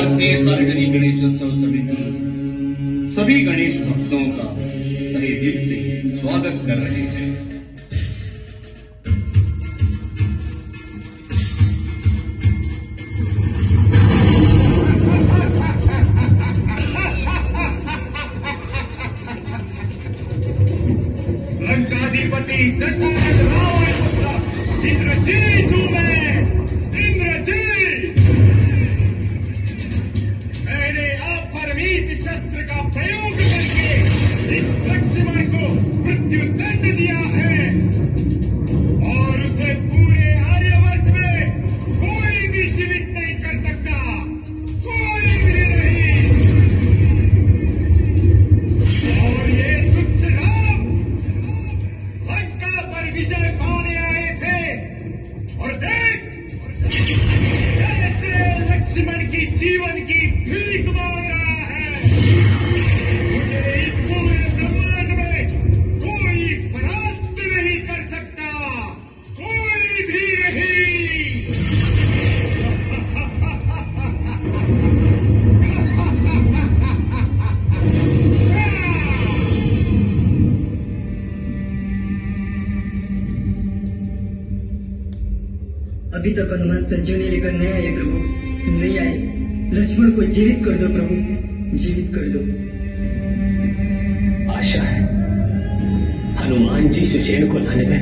पारसी सार्वजनिक गणेशोत्सव समिति सभी गणेश भक्तों का तहे दिल से स्वागत कर रहे हैं। लंकाधिपति दशरथ रावण पुत्र इंद्रजीत हूं मैं, इंद्रजीत। मैंने अपरिमित शस्त्र का प्रयोग करके इस लक्ष्मण को मृत्युदंड दिया है और उसे पूरे आर्यवर्त में कोई भी जीवित नहीं कर सकता, कोई भी नहीं। और ये तुच्छ राम लंका पर विजय पाने आए थे और देख कैसे लक्ष्मण की जीवन की भीख मांग रहा है। मुझे इस पूरे ब्रह्मांड में कोई परास्त नहीं कर सकता, कोई भी नहीं। अभी तक हनुमान संजीवनी लेकर नहीं आए प्रभु, नहीं आए। लक्ष्मण को जीवित कर दो प्रभु, जीवित कर दो। आशा है हनुमान जी सुचेन को लाने में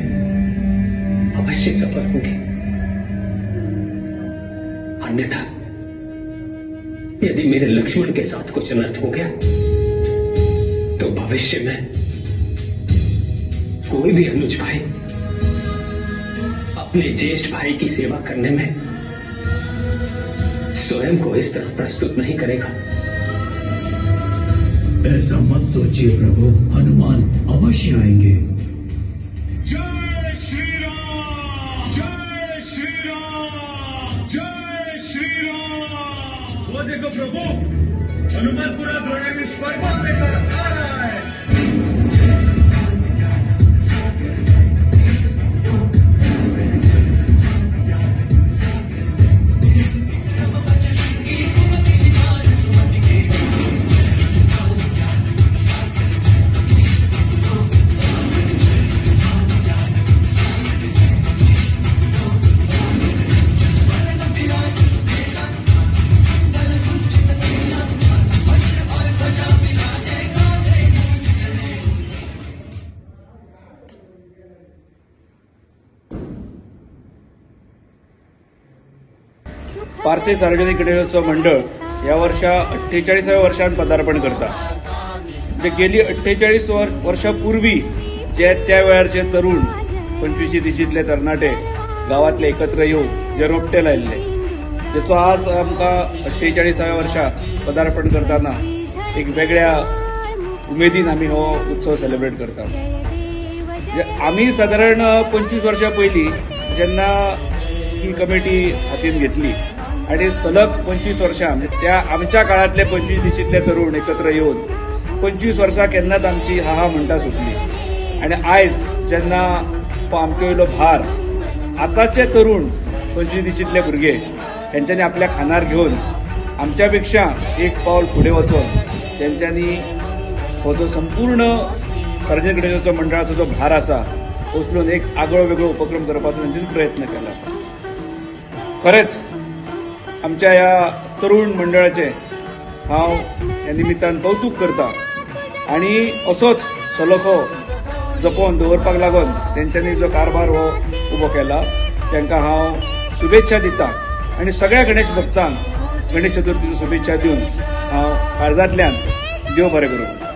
अवश्य सफल होंगे, अन्यथा यदि मेरे लक्ष्मण के साथ कुछ अनर्थ हो गया तो भविष्य में कोई भी अनुज भाई अपने ज्येष्ठ भाई की सेवा करने में स्वयं को इस तरह प्रस्तुत नहीं करेगा। ऐसा मत सोचिए प्रभु, हनुमान अवश्य आएंगे। जय श्री राम, जय श्री राम, जय श्री राम। वो देखो प्रभु, हनुमान पूरा द्रोणागिरी पर्वत लेकर आ रहा है। पारसी सार्वजनिक गणेशोत्सव मंडळ या वर्षा 48व्या वर्षात पदार्पण करता। म्हणजे गेली 48 वर्षापूर्वी जे त्या वेळाचे तरुण 25 दिशीतले तरणाटे गावातले एकत्र येऊन जे रोपटे लायल्ले, त्याचो आज आमकां 48व्या वर्षा पदार्पण करताना एक वेगळ्या उमेदीन आमी हो उत्सव सेलिब्रेट करता। आमी साधारण 25 वर्षां पयलीं जेन्ना ही कमिटी हातीन घेतली आणि सलग 25 वर्षां म्हणजे त्या आमच्या काळातले 25 दिशीतले तरुण एकत्र येऊन 25 वर्षां केन्नाच आमची हा म्हणटा सुटली। आणि आयज जेन्ना आमचो इलो भार आताचे तरुण 25 दिशीतले भुरगे त्यांच्यानी आपल्या खानार घेऊन आमच्या पेक्षा एक पावल फुडें वचून त्यांच्यानी हो जो संपूर्ण सार्वजनिक गणेशोत्सव मंडळाचो जो भार आसा उचलून एक आगळो वेगळो उपक्रम करपाचो त्यांनी प्रयत्न केला। खरेंच आमच्या या तरुण मंडळाचे हांव ह्या निमित्तान कौतुक करता आणि असोच सलोखो जपोवन दवरपाक लागून तेंच्यांनी जो कारभार हो उबो केला तांकां हांव शुभेच्छा दिता आणि सगळ्या गणेश भक्तांक गणेश चतुर्थीच्यो शुभेच्छा दिवन हांव काळजांतल्यान देव बरें करूं।